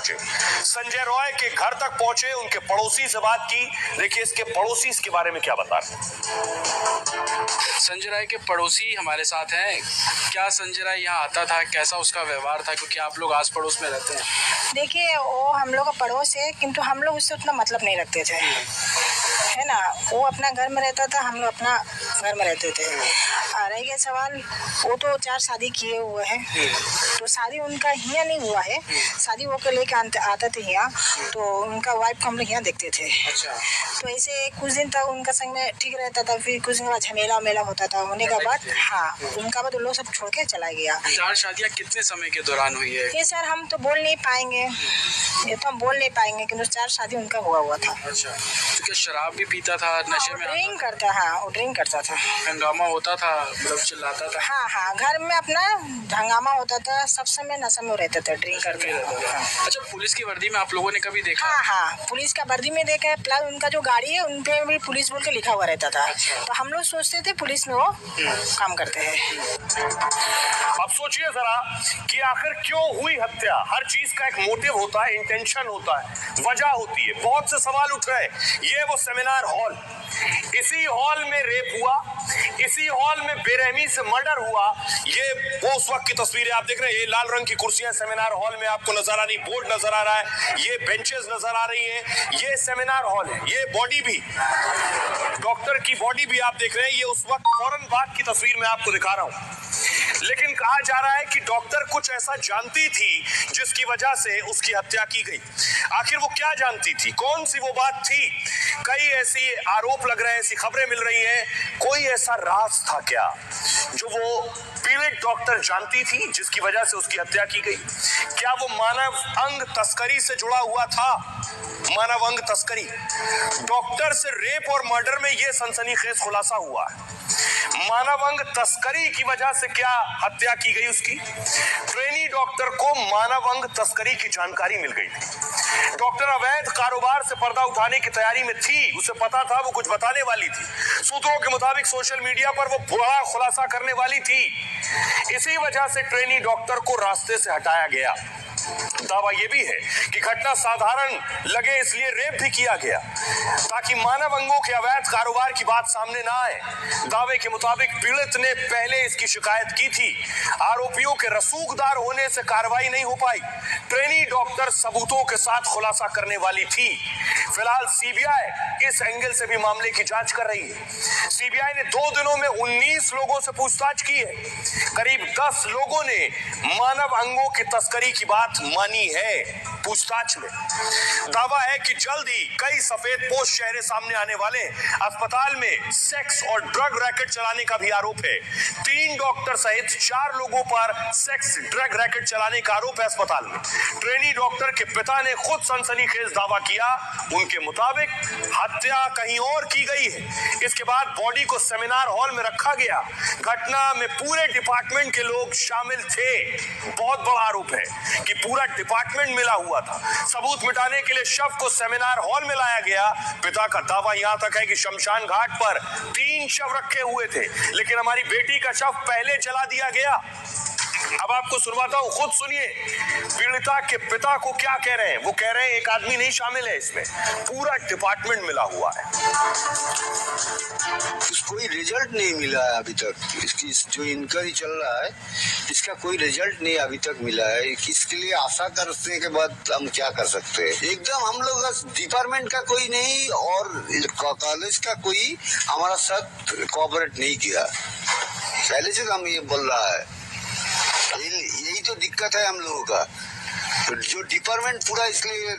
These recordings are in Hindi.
पहुंचे, संजय रॉय के घर तक पहुंचे, उनके पड़ोसी से बात की। देखिए इसके पड़ोसी इसके बारे में क्या बता रहे हैं। संजय राय के पड़ोसी हमारे साथ हैं। क्या संजय राय यहाँ आता था, कैसा उसका व्यवहार था, क्योंकि आप लोग आस पड़ोस में रहते हैं? देखिए वो हम लोग का पड़ोस है, किंतु हम लोग उससे उतना मतलब नहीं रखते थे, है ना। वो अपना घर में रहता था, हम लोग अपना घर में रहते थे। रह गया सवाल, वो तो 4 शादी किए हुए हैं, तो शादी उनका यहाँ नहीं हुआ है। शादी वो के लेके आते थे यहाँ, तो उनका वाइफ को हम लोग यहाँ देखते थे। अच्छा। तो ऐसे कुछ दिन तक उनका संग में ठीक रहता था, फिर कुछ दिन बाद झमेला उमेला होता था। होने के बाद हाँ, उनका बाद लोग सब छोड़ के चला गया। 4 शादियाँ कितने समय के दौरान हुई है? ये सर हम तो बोल नहीं पाएंगे, ये तो हम बोल नहीं पाएंगे, किंतु 4 शादी उनका हुआ था। अच्छा, तो क्या शराब भी पीता था, नशे में ड्रिंक करता? हाँ, वो ड्रिंक करता था। हंगामा होता था, मतलब चिल्लाता था? हाँ हाँ, घर में अपना हंगामा होता था, सब समय नशे में रहते थे, ड्रिंक करके। अच्छा, पुलिस की वर्दी में आप लोगों ने कभी देखा? हाँ हाँ, पुलिस का वर्दी में देखा है, प्लस उनका जो गाड़ी है उन पे भी पुलिस बोल के लिखा हुआ रहता था। तो हम लोग सोचते थे पुलिस में वो काम करते हैं। अब सोचिए जरा कि आखिर क्यों हुई हत्या। हर चीज का एक मोटिव होता है, इंटेंशन होता है, वजह होती है। बहुत से सवाल उठ रहे हैं। ये वो सेमिनार हॉल, इसी हॉल में रेप हुआ, इसी हॉल में बेरहमी से मर्डर हुआ। ये वो उस वक्त की तस्वीरें आप देख रहे हैं। ये लाल रंग की कुर्सियां सेमिनार हॉल में आपको नजर आ रही, बोर्ड नजर आ रहा है, ये बेंचेस नजर आ रही हैं। ये सेमिनार हॉल है। ये बॉडी भी, डॉक्टर की बॉडी भी आप देख रहे हैं। ये उस वक्त फौरन बाद की तस्वीर में आपको दिखा रहा हूं। लेकिन कहा जा रहा है कि डॉक्टर कुछ ऐसा जानती थी जिसकी वजह से उसकी हत्या की गई। आखिर वो क्या जानती थी, कौन सी वो बात थी? कई ऐसी आरोप लग रहे हैं, ऐसी खबरें मिल रही हैं। कोई ऐसा राज था क्या जो वो पीड़ित डॉक्टर जानती थी जिसकी वजह से उसकी हत्या की गई? क्या वो मानव अंग तस्करी से जुड़ा हुआ था? मानव अंग तस्करी, डॉक्टर से रेप और मर्डर में यह सनसनीखेज खुलासा हुआ है। मानव अंग तस्करी की वजह से क्या हत्या की गई उसकी? ट्रेनी डॉक्टर को मानव अंग तस्करी की जानकारी मिल गई थी। डॉक्टर अवैध कारोबार से पर्दा उठाने की तैयारी में थी, उसे पता था वो कुछ बताने वाली थी। सूत्रों के मुताबिक सोशल मीडिया पर वो बड़ा खुलासा करने वाली थी। इसी वजह से ट्रेनी डॉक्टर को रास्ते से हटाया गया। दावा यह भी है कि घटना साधारण लगे इसलिए रेप भी किया गया ताकि मानव अंगों के अवैध कारोबार की बात सामने ना आए। दावे के मुताबिक पीड़ित ने पहले इसकी शिकायत की थी। आरोपियों के रसूखदार होने से कार्रवाई नहीं हो पाई। ट्रेनी डॉक्टर सबूतों के साथ खुलासा करने वाली थी। फिलहाल सीबीआई इस एंगल से भी मामले की जांच कर रही है। सीबीआई ने 2 दिनों में 19 लोगों से पूछताछ की है। करीब 10 लोगों ने मानव अंगों की तस्करी की बात मानी है। पूछताछ में दावा है कि जल्द ही कई सफेदपोश चेहरे सामने आने वाले। अस्पताल में सेक्स और ड्रग रैकेट चलाने का भी आरोप है। 3 डॉक्टर सहित 4 लोगों पर सेक्स ड्रग रैकेट चलाने का आरोप है अस्पताल में। ट्रेनी डॉक्टर के पिता ने खुद सनसनीखेज दावा किया। उनके मुताबिक हत्या कहीं और की गई है। इसके बाद बॉडी को सेमिनार हॉल में रखा गया। घटना में पूरे डिपार्टमेंट के लोग शामिल थे। बहुत बड़ा आरोप है कि पूरा डिपार्टमेंट मिला हुआ था। सबूत मिटाने के लिए शव को सेमिनार हॉल में लाया गया। पिता का दावा यहां तक है कि शमशान घाट पर 3 शव रखे हुए थे, लेकिन हमारी बेटी का शव पहले जला दिया गया। अब आपको सुनवाता हूं, खुद सुनिए पीड़िता के पिता को क्या कह रहे हैं। वो कह रहे हैं एक आदमी नहीं शामिल है इसमें, पूरा डिपार्टमेंट मिला हुआ है। कोई रिजल्ट नहीं मिला है अभी तक। इसकी जो इंक्वायरी चल रहा है इसका कोई रिजल्ट नहीं अभी तक मिला है। इसके लिए आशा करने के बाद हम क्या कर सकते हैं। एकदम हम लोग डिपार्टमेंट का कोई नहीं और कॉलेज का कोई हमारा साथ कोऑपरेट नहीं किया। पहले से हम ये बोल रहा है, यही तो दिक्कत है हम लोगों का। जो डिपार्टमेंट पूरा इसलिए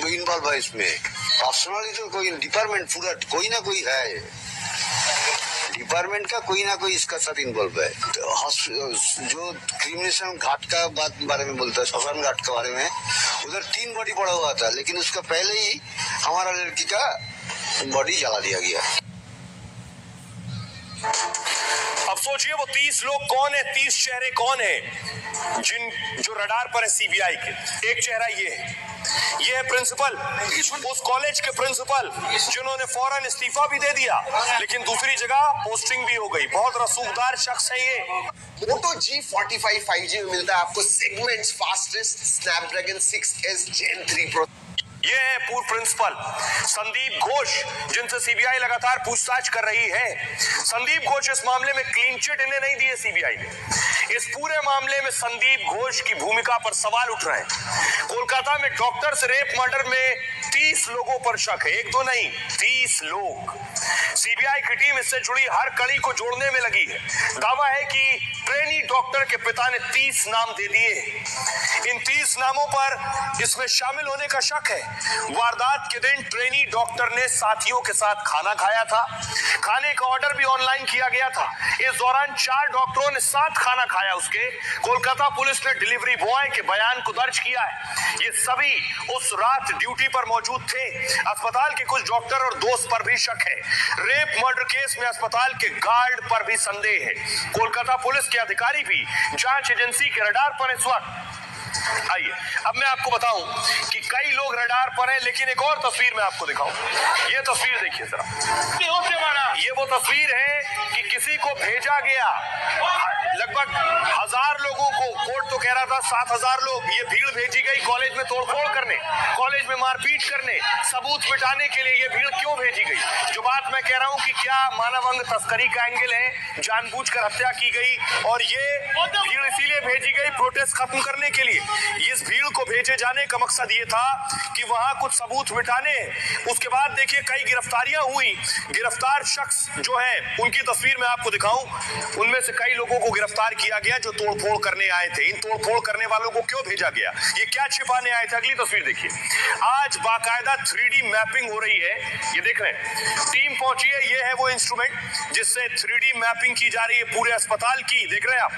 इन्वॉल्व है इसमें। पर्सनली तो कोई डिपार्टमेंट पूरा कोई ना कोई है, डिपार्टमेंट का कोई ना कोई इसका साथ इन्वॉल्व है। तो जो क्रिमिनेशन घाट का बारे में बोलता है, शमशान घाट के बारे में, उधर 3 बॉडी पड़ा हुआ था, लेकिन उसका पहले ही हमारा लड़की का बॉडी जला दिया गया। अब सोचिए वो 30 लोग कौन है, 30 चेहरे कौन है जो रडार पर है सीबीआई के। एक चेहरा ये है प्रिंसिपल, उस कॉलेज के प्रिंसिपल जिन्होंने फौरन इस्तीफा भी दे दिया, लेकिन दूसरी जगह पोस्टिंग भी हो गई। बहुत रसूखदार शख्स है ये। मोटो G45 5G में मिलता है आपको segments fastest Snapdragon 6S Gen 3 Pro। ये है पूर्व प्रिंसिपल संदीप घोष, जिनसे सीबीआई लगातार पूछताछ कर रही है। संदीप घोष इस मामले में क्लीन चिट इन्हें नहीं दी है सीबीआई ने। इस पूरे मामले में संदीप घोष की भूमिका पर सवाल उठ रहे हैं। कोलकाता में डॉक्टर्स रेप मर्डर में 30 लोगों पर शक है, एक दो नहीं 30 लोग। सीबीआई की टीम इससे जुड़ी हर कड़ी को जोड़ने में लगी है। दावा है कि ट्रेनी डॉक्टर के पिता ने 30 नाम दे दिए। इन 30 नामों पर इसमें शामिल होने का शक है। वारदात के दिन ट्रेनी डॉक्टर ने साथियों के साथ खाना खाया था। खाने का ऑर्डर भी ऑनलाइन किया गया था। इस दौरान 4 डॉक्टरों ने साथ खाना खाया। उसके कोलकाता पुलिस ने डिलीवरी बॉय के बयान को दर्ज किया है। ये सभी उस रात ड्यूटी पर मौजूद थे। अस्पताल के कुछ डॉक्टर और दोस्त पर भी शक है। रेप मर्डर केस में अस्पताल के गार्ड पर भी संदेह है। कोलकाता पुलिस के अधिकारी भी जांच एजेंसी के रडार पर इस वक्त। आइए अब मैं आपको बताऊं कि कई लोग रडार पर हैं, लेकिन एक और तस्वीर मैं आपको दिखाऊं। ये तस्वीर देखिए जरा। ये वो तस्वीर है कि किसी को भेजा गया, लगभग 1000 लोगों को, कोर्ट तो कह रहा था 7000 लोग, ये भीड़ भेजी गई कॉलेज में तोड़फोड़ करने, कॉलेज में मारपीट करने, सबूत मिटाने के लिए। ये भीड़ क्यों भेजी गई? जो बात मैं कह रहा हूं कि क्या मानव अंग तस्करी का एंगल है, जानबूझकर हत्या की गई और ये भीड़ इसीलिए भेजी गई प्रोटेस्ट खत्म करने के लिए। इस भीड़ को भेजे जाने का मकसद ये था कि वहां कुछ सबूत मिटाने। उसके बाद देखिए कई गिरफ्तारियां हुई। गिरफ्तार शख्स जो है उनकी तस्वीर मैं आपको दिखाऊं। उनमें से कई लोगों को गिरफ्तार किया गया जो तोड़फोड़ करने आए थे। इन तोड़फोड़ करने वालों को क्यों भेजा गया, ये क्या छिपाने आए थे? अगली तस्वीर देखिए। आज बाकायदा 3D मैपिंग हो रही है। ये देख रहे हैं टीम पहुंची है। ये है वो इंस्ट्रूमेंट जिससे 3D मैपिंग की जा रही है पूरे अस्पताल की। देख रहे हैं आप,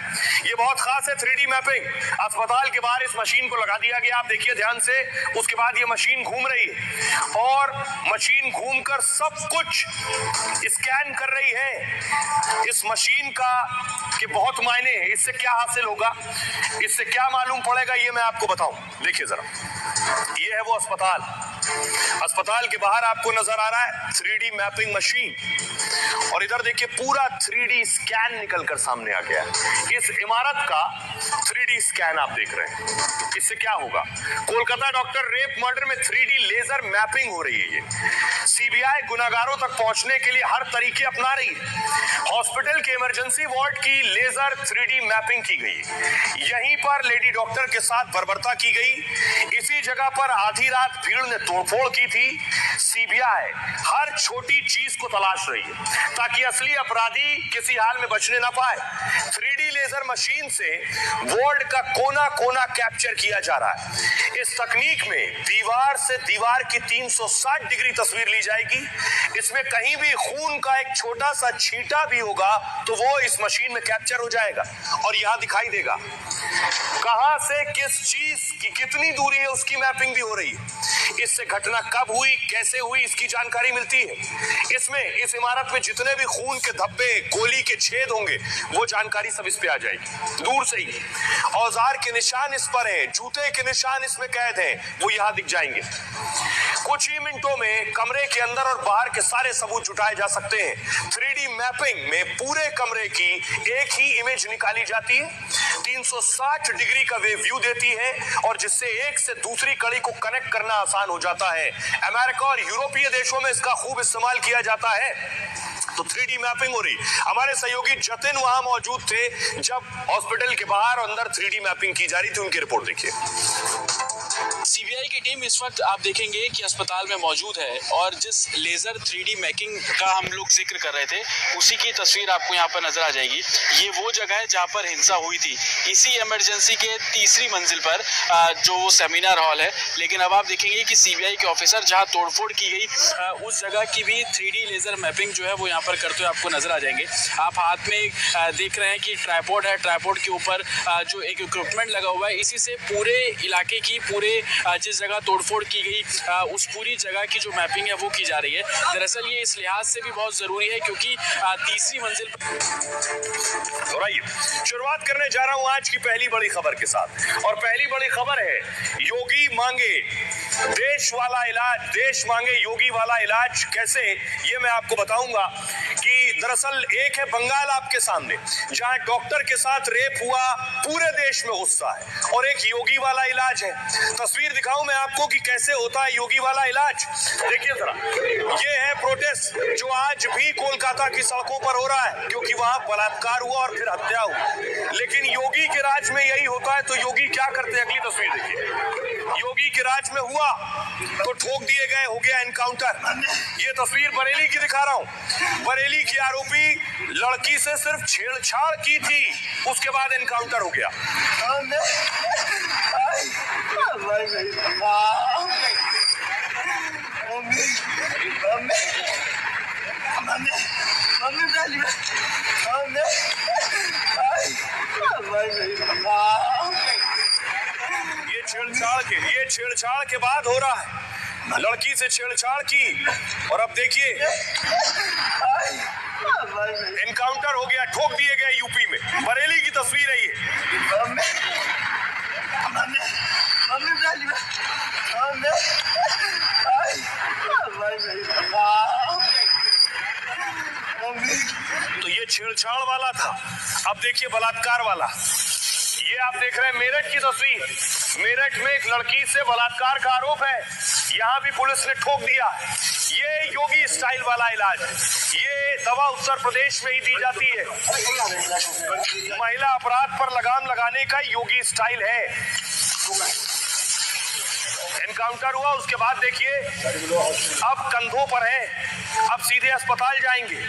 ये बहुत खास है 3D मैपिंग। अस्पताल के बाहर इस मशीन को लगा दिया गया, आप देखिए ध्यान से। उसके बाद ये मशीन घूम रही है और मशीन घूमकर सब कुछ स्कैन कर रही है। इस मशीन का के बहुत मायने हैं। इससे क्या हासिल होगा, इससे क्या मालूम पड़ेगा, ये मैं आपको बताऊं। देखिए जरा, ये है वो अस्पताल। अस्पताल के बाहर आपको नजर आ रहा है 3D मैपिंग मशीन, और इधर देखिए पूरा 3D स्कैन निकलकर सामने आ गया है। इस इमारत का 3D स्कैन आप देख रहे हैं। इससे क्या होगा? कोलकाता डॉक्टर रेप मर्डर में 3D लेजर मैपिंग हो रही है। ये सीबीआई गुनाहगारों तक पहुंचने के लिए हर तरीके अपना रही है। हॉस्पिटल के इमरजेंसी वार्ड की लेजर 3D मैपिंग की गई। यहीं पर लेडी डॉक्टर के साथ बर्बरता की गई। इसी जगह पर आधी रात भीड़ ने तोड़फोड़ की थी। सीबीआई हर छोटी चीज को तलाश रही है ताकि असली अपराधी किसी हाल में बचने ना पाए। 3D लेजर मशीन से वार्ड का कोना कोना कैप्चर किया जा रहा है। इस तकनीक में दीवार से दीवार की 360 डिग्री तस्वीर ली जाएगी। इसमें कहीं भी खून का एक छोटा सा छींटा भी होगा तो वो इस मशीन में कैप्चर हो जाएगा और यहां दिखाई देगा। कहां से किस चीज की कितनी दूरी है उसकी मैपिंग भी हो रही है। इससे घटना कब हुई, कैसे हुई, इसकी जानकारी मिलती है। इसमें इस इमारत में जितने भी खून के धब्बे, गोली के छेद होंगे, वो जानकारी सब इस पे आ जाएगी दूर से ही। औजार के निशान इस पर हैं, जूते के निशान इसमें कैद हैं, वो यहां दिख जाएंगे। कुछ ही मिनटों में कमरे के अंदर और बाहर के सारे सबूत जुटाए जा सकते हैं। 3D मैपिंग में पूरे कमरे की एक ही इमेज निकाली जाती है, 360 डिग्री का वे व्यू देती है और जिससे एक से दूसरी कड़ी को कनेक्ट करना आसान हो जाता है। अमेरिका और यूरोपीय देशों में इसका खूब इस्तेमाल किया जाता है। तो 3D मैपिंग हो रही। हमारे सहयोगी जतिन वहां मौजूद थे जब हॉस्पिटल के बाहर और अंदर 3D मैपिंग की जा रही थी। उनकी रिपोर्ट देखिए। सीबीआई की टीम इस वक्त आप देखेंगे कि अस्पताल में मौजूद है और जिस लेजर 3D मैपिंग का हम लोग जिक्र कर रहे थे उसी की तस्वीर आपको यहाँ पर नजर आ जाएगी। ये वो जगह है जहाँ पर हिंसा हुई थी, इसी इमरजेंसी के तीसरी मंजिल पर जो वो सेमिनार हॉल है। लेकिन अब आप देखेंगे कि सीबीआई के ऑफिसर जहाँ तोड़फोड़ की गई उस जगह की भी 3D लेजर मैपिंग जो है वो यहाँ पर करते हुए आपको नजर आ जाएंगे। आप हाथ में देख रहे हैं कि ट्राइपॉड है, ट्राइपॉड के ऊपर जो एक इक्विपमेंट लगा हुआ है, इसी से पूरे इलाके की, पूरे जिस जगह तोड़फोड़ की गई उस पूरी जगह की जो मैपिंग है वो की जा रही है। दरअसल ये इस लिहाज से भी बहुत ज़रूरी है क्योंकि तीसरी मंजिल पर। और आइए शुरुआत करने जा रहा हूं आज की पहली बड़ी खबर के साथ, और पहली बड़ी खबर है योगी मांगे देश वाला इलाज, देश मांगे योगी वाला इलाज। कैसे, ये मैं आपको बताऊंगा कि दरअसल एक है बंगाल आपके सामने, जहां डॉक्टर के साथ रेप हुआ, पूरे देश में गुस्सा है, और एक योगी वाला इलाज है। तस्वीर दिखाऊं मैं आपको कि कैसे होता है योगी वाला इलाज। देखिए जरा, ये है प्रोटेस्ट जो आज भी कोलकाता की सड़कों पर हो रहा है, क्योंकि वहां बलात्कार हुआ और फिर हत्या हुई। लेकिन योगी के राज में यही होता है, तो योगी क्या करते हैं, अगली तस्वीर देखिए। योगी के राज में हुआ तो ठोक दिए गए, हो गया एनकाउंटर। ये तस्वीर बरेली की दिखा रहा हूं। बरेली की आरोपी लड़की से सिर्फ छेड़छाड़ की थी, उसके बाद एनकाउंटर हो गया। ये छेड़छाड़ के बाद हो रहा है, लड़की से छेड़छाड़ की, और अब देखिए एनकाउंटर हो गया, ठोक दिए गए यूपी में। बरेली की तस्वीर है ये। तो ये छेड़छाड़ वाला था, अब देखिए बलात्कार वाला। ये आप देख रहे हैं मेरठ की तस्वीर। मेरठ में एक लड़की से बलात्कार का आरोप है, यहाँ भी पुलिस ने ठोक दिया। ये योगी स्टाइल वाला इलाज, ये दवा उत्तर प्रदेश में ही दी जाती है। महिला अपराध पर लगाम लगाने का योगी स्टाइल है। एनकाउंटर हुआ, उसके बाद देखिए अब कंधों पर है, अब सीधे अस्पताल जाएंगे,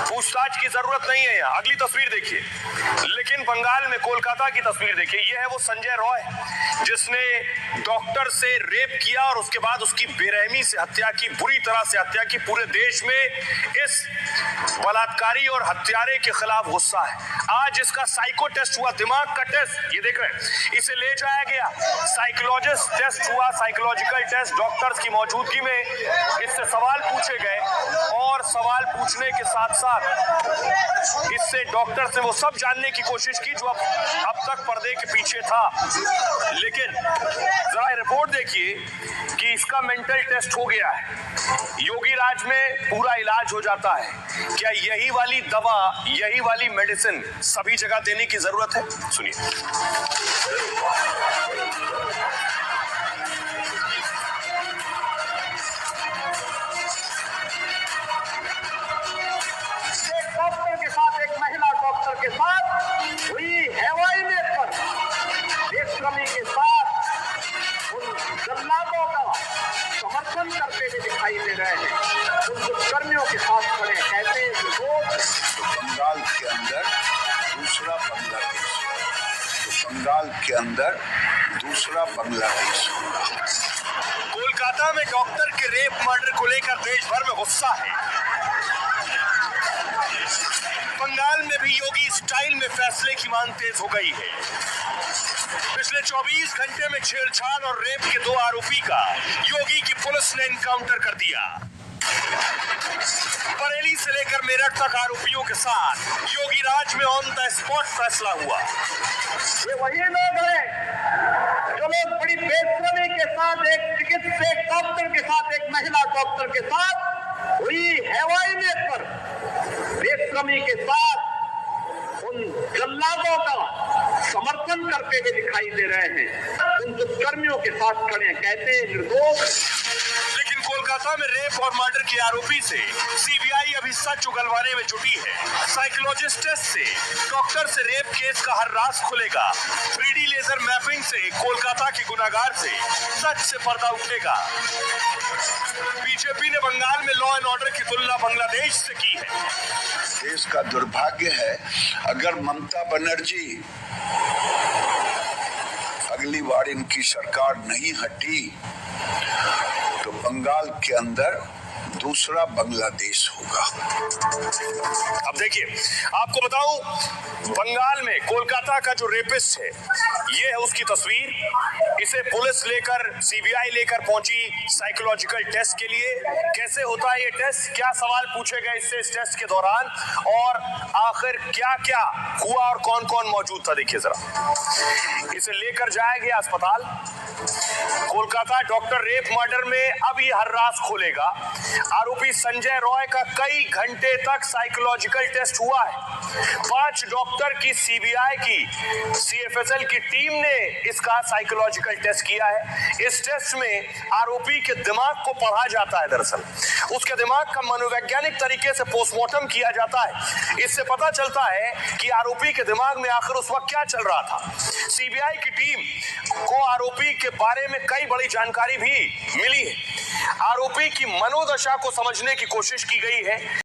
पूछताछ की जरूरत नहीं है यहाँ। अगली तस्वीर देखिए। लेकिन बंगाल में कोलकाता की तस्वीर देखिए। यह है वो संजय रॉय जिसने डॉक्टर से रेप किया और उसके बाद उसकी बेरहमी से हत्या की, बुरी तरह से हत्या की। पूरे देश में इस बलात्कारी और हत्यारे के खिलाफ गुस्सा है। आज इसका साइको टेस्ट हुआ, दिमाग का टेस्ट, ये देख रहे हैं, इसे ले जाया गया, साइकोलॉजिस्ट टेस्ट हुआ, साइकोलॉजिकल टेस्ट, डॉक्टर्स की मौजूदगी में इससे सवाल पूछे गए, और सवाल पूछने के साथ साथ इससे डॉक्टर से वो सब जानने की कोशिश की जो अब तक पर्दे के पीछे था। लेकिन जरा रिपोर्ट देखिए कि इसका मेंटल टेस्ट हो गया है। योगी राज में पूरा इलाज हो जाता है। क्या यही वाली दवा, यही वाली मेडिसिन सभी जगह देने की जरूरत है? सुनिए। डॉक्टर के साथ, एक महिला डॉक्टर के साथ हुई हवाई में पर बेशर्मी के साथ उन जल्लादों का समर्थन करते हुए दिखाई दे रहे हैं। उन दुष्कर्मियों के साथ खड़े कहते हैं कि वो बंगाल के अंदर दूसरा बांग्लादेश, तो बंगाल के अंदर दूसरा बांग्लादेश। कोलकाता में डॉक्टर के रेप मर्डर को लेकर देश भर में गुस्सा है। बंगाल में भी योगी स्टाइल में फैसले की मांग तेज हो गई है। पिछले 24 घंटे में छेड़छाड़ और रेप के 2 आरोपी का योगी की पुलिस ने एनकाउंटर कर दिया। बरेली से लेकर मेरठ तक आरोपियों के साथ योगी राज में ऑन द स्पॉट फैसला हुआ। ये वही लोग हैं जो लोग बड़ी बेशर्मी के साथ, एक चिकित्सक डॉक्टर के साथ, एक महिला डॉक्टर के साथ हुई हवाई में पर बेशर्मी के साथ उन जल्लादों का समर्थन करते हुए दिखाई दे रहे हैं। उन दुष्कर्मियों के साथ खड़े हैं, कहते हैं निर्दोष। लेकिन कोलकाता में रेप और मर्डर के आरोपी से सीबीआई अभी सच उगलवाने में जुटी है। साइकोलॉजिस्ट टेस्ट से, डॉक्टर से रेप केस का हर राज खुलेगा। 3D लेजर मैपिंग से कोलकाता के गुनाहगार से सच से पर्दा उठेगा। बीजेपी ने बंगाल में लॉ एंड ऑर्डर की तुलना बांग्लादेश से की है। देश का दुर्भाग्य है, अगर ममता बनर्जी अगली बार इनकी सरकार नहीं हटी तो बंगाल के अंदर दूसरा बांग्लादेश होगा। अब देखिए, आपको बताऊं, बंगाल में कोलकाता का जो रेपिस्ट है, ये है उसकी तस्वीर। इसे पुलिस लेकर, सीबीआई लेकर पहुंची साइकोलॉजिकल टेस्ट के लिए। कैसे होता है ये टेस्ट, क्या सवाल पूछे गए इससे इस टेस्ट के दौरान, और आखिर क्या क्या हुआ और कौन कौन मौजूद था, देखिए जरा। इसे लेकर जाया गया अस्पताल कोलकाता। डॉक्टर रेप मर्डर में अब ये हर राज खोलेगा। आरोपी संजय रॉय का कई घंटे तक साइकोलॉजिकल टेस्ट हुआ है। 5 डॉक्टर की सीबीआई की सीएफएसएल की टीम ने इसका साइकोलॉजिकल टेस्ट किया है। इस टेस्ट में आरोपी के दिमाग को पढ़ा जाता है। दरअसल उसके दिमाग का मनोवैज्ञानिक तरीके से पोस्टमार्टम किया जाता है। इससे पता चलता है कि आरोपी के दिमाग में आखिर उस वक्त क्या चल रहा था। सीबीआई की टीम को आरोपी के बारे में कई बड़ी जानकारी भी मिली है। आरोपी की मनोदशा को समझने की कोशिश की गई है।